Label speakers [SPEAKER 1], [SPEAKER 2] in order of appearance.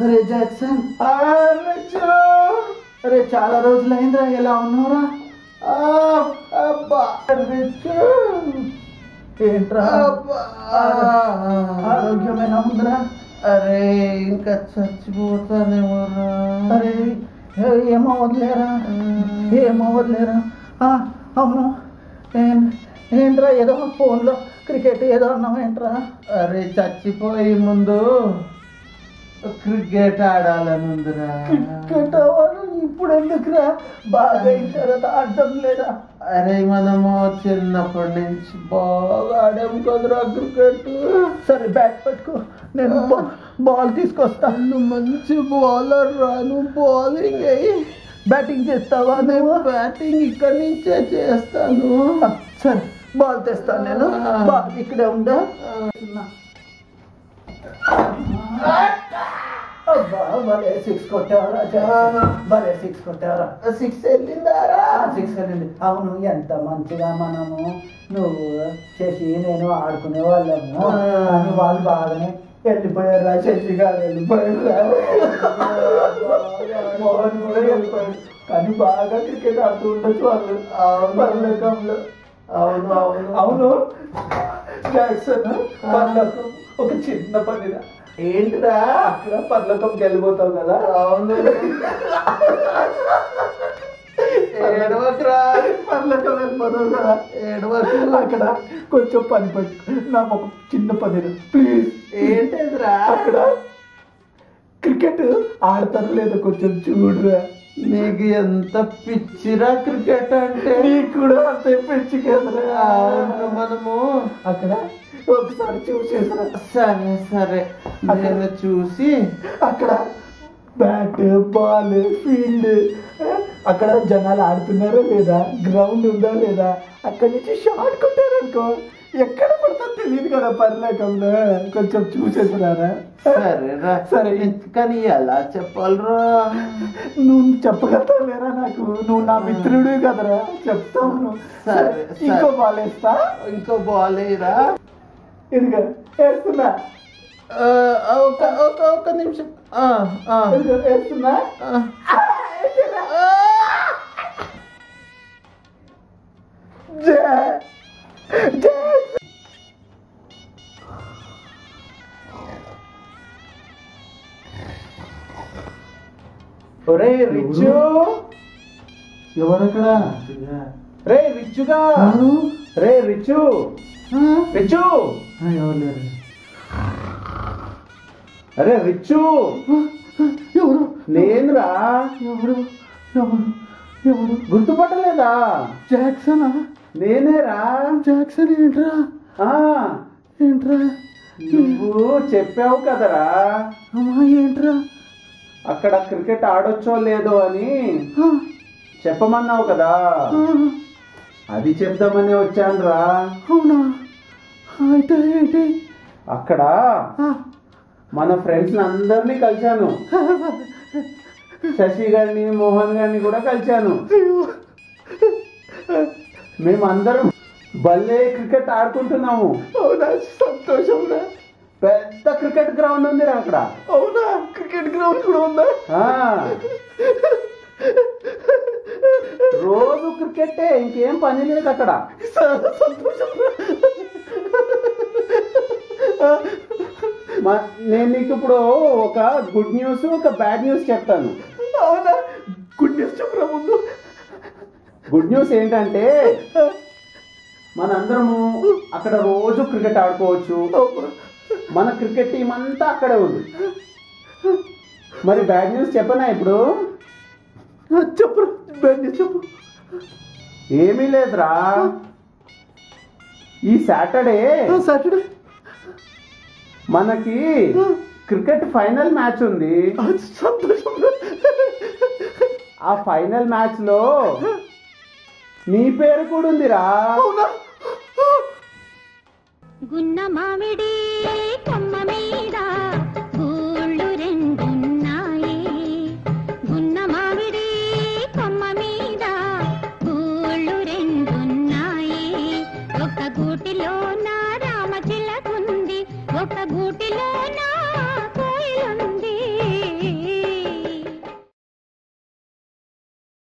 [SPEAKER 1] అరే జాక్సన్, అరే చాలా రోజులైందిరా, ఎలా ఉన్నావురా? ఏంట్రా ఆరోగ్యమైన ఉందిరా?
[SPEAKER 2] అరే ఇంకా చచ్చిపోతానేమోరా.
[SPEAKER 1] అరే ఏమో వదిలేరా, ఏమో వదిలేరా. అవును, ఏంట్రా ఏదో ఫోన్లో క్రికెట్ ఏదో అన్నావు ఏంట్రా?
[SPEAKER 2] అరే చచ్చిపోయే ముందు క్రికెట్ ఆడాలని ఉందిరా.
[SPEAKER 1] క్రికెట్ ఇప్పుడు ఎందుకురా? బాగా తర్వాత ఆడడం లేదా?
[SPEAKER 2] అరే మనము చిన్నప్పటి నుంచి బాగా ఆడాము కదరా క్రికెట్.
[SPEAKER 1] సరే బ్యాట్ పట్టుకో, నేను బాల్ తీసుకొస్తా.
[SPEAKER 2] నువ్వు మంచి బౌలర్ రా, నువ్వు బౌలింగ్ అయ్యి
[SPEAKER 1] బ్యాటింగ్ చేస్తావా? నువ్వు
[SPEAKER 2] బ్యాటింగ్ ఇక్కడి నుంచే చేస్తాను.
[SPEAKER 1] సరే బాల్ తెస్తాను నేను. బాల్ ఇక్కడే ఉందా? భలే సిక్స్ కొట్టావరా, భలే సిక్స్ కొట్టావరా.
[SPEAKER 2] సిక్స్ వెళ్ళిందారా?
[SPEAKER 1] సిక్స్ వెళ్ళింది. అవును, ఎంత మంచిగా మనము నువ్వు శశి నేను ఆడుకునే వాళ్ళము, కానీ వాళ్ళు బాగానే వెళ్ళిపోయారా. శశి గారు వెళ్ళిపోయారు, మోహన్ కూడా వెళ్ళిపోయాడు. కానీ బాగా క్రికెట్ ఆడుతూ ఉండొచ్చు వాళ్ళు పర్లేకంలో.
[SPEAKER 2] అవును అవును
[SPEAKER 1] అవును జాక్సన్, పర్లకం ఒక చిన్న పనిరా.
[SPEAKER 2] ఏంటిరా?
[SPEAKER 1] అక్కడ పర్లకంకి వెళ్ళిపోతావు కదా.
[SPEAKER 2] అవును, ఏడవకురా.
[SPEAKER 1] పర్లకం వెళ్ళిపోతావు కదా,
[SPEAKER 2] ఏడవకు.
[SPEAKER 1] అక్కడ కొంచెం పని పట్టు, నాకు ఒక చిన్న పనిరా ప్లీజ్.
[SPEAKER 2] ఏంటిదిరా?
[SPEAKER 1] అక్కడ క్రికెట్ ఆడతారు లేదా కొంచెం చూడురా.
[SPEAKER 2] నీకు ఎంత పిచ్చిరా క్రికెట్ అంటే?
[SPEAKER 1] నీకు కూడా అంతే పిచ్చి కదరా.
[SPEAKER 2] అవును, మనము
[SPEAKER 1] అక్కడ ఒకసారి చూసేసరా.
[SPEAKER 2] సరే సరే నేను చూసి.
[SPEAKER 1] అక్కడ బ్యాట్ బాల్ ఫీల్డ్, అక్కడ జనాలు ఆడుతున్నారా లేదా, గ్రౌండ్ ఉందా లేదా, అక్కడి నుంచి షాట్ కొట్టారనుకో ఎక్కడ పడతా తెలియదు కదా పర్లేకంలో. కొంచెం చూసేసినారా?
[SPEAKER 2] సరేరా.
[SPEAKER 1] సరే
[SPEAKER 2] కానీ ఎలా చెప్పాలరా?
[SPEAKER 1] నువ్వు చెప్పగలుగుతావు లేరా నాకు? నువ్వు నా మిత్రుడు కదరా, చెప్తాను.
[SPEAKER 2] సరే,
[SPEAKER 1] ఇంకో బాల్ వేస్తా.
[SPEAKER 2] ఇంకో బాల్ వేయరా?
[SPEAKER 1] ఇదిగా వేస్తున్నా.
[SPEAKER 2] ఒక నిమిషం.
[SPEAKER 1] ఇదిగో వేస్తున్నా.
[SPEAKER 2] ఒరే రిచ్చు,
[SPEAKER 1] ఎవరక్కడ?
[SPEAKER 2] రే రిచ్చుగా, రే రిచ్చు, రిచ్చు,
[SPEAKER 1] ఎవరు లేరు.
[SPEAKER 2] అరే రిచ్చు,
[SPEAKER 1] ఎవరు?
[SPEAKER 2] నేనురా.
[SPEAKER 1] ఎవరు ఎవరు ఎవరు?
[SPEAKER 2] గుర్తుపట్టలేదా?
[SPEAKER 1] జాక్సనా?
[SPEAKER 2] నేనేరా.
[SPEAKER 1] జాక్సన్ ఏంట్రా? ఏంట్రా?
[SPEAKER 2] నువ్వు చెప్పావు కదరా
[SPEAKER 1] అమ్మా, ఏంట్రా?
[SPEAKER 2] అక్కడ క్రికెట్ ఆడొచ్చో లేదో అని చెప్పమన్నావు కదా, అది చెప్దామని వచ్చానురా.
[SPEAKER 1] అవునా? అయితే ఏంటి?
[SPEAKER 2] అక్కడ మన ఫ్రెండ్స్ అందరినీ కలిశాను. శశి గారిని, మోహన్ గారిని కూడా కలిశాను. మేమందరం భలే క్రికెట్ ఆడుకుంటున్నాము.
[SPEAKER 1] అవునా? సంతోషంరా.
[SPEAKER 2] పెద్ద క్రికెట్ గ్రౌండ్ ఉంది అక్కడ.
[SPEAKER 1] అవునా? క్రికెట్ గ్రౌండ్ కూడా ఉందా?
[SPEAKER 2] రోజు క్రికెటే, ఇంకేం పని లేదు అక్కడ.
[SPEAKER 1] సంతోషంరా.
[SPEAKER 2] నేను నీకు ఇప్పుడు ఒక గుడ్ న్యూస్, ఒక బ్యాడ్ న్యూస్ చెప్తాను.
[SPEAKER 1] అవునా? గుడ్ న్యూస్ చెప్పరా ముందు.
[SPEAKER 2] గుడ్ న్యూస్ ఏంటంటే మనందరము అక్కడ రోజు క్రికెట్ ఆడుకోవచ్చు. మన క్రికెట్ టీం అంతా అక్కడే ఉంది. మరి బ్యాడ్ న్యూస్ చెప్పనా ఇప్పుడు?
[SPEAKER 1] చెప్పు, బ్యాడ్ న్యూస్ చెప్పు.
[SPEAKER 2] ఏమీ లేదురా, ఈ సాటర్డే మనకి క్రికెట్ ఫైనల్ మ్యాచ్ ఉంది.
[SPEAKER 1] సంతోషం.
[SPEAKER 2] ఆ ఫైనల్ మ్యాచ్ లో నీ పేరు కూడా ఉందిరా.
[SPEAKER 3] గున్న మామిడి కొమ్మ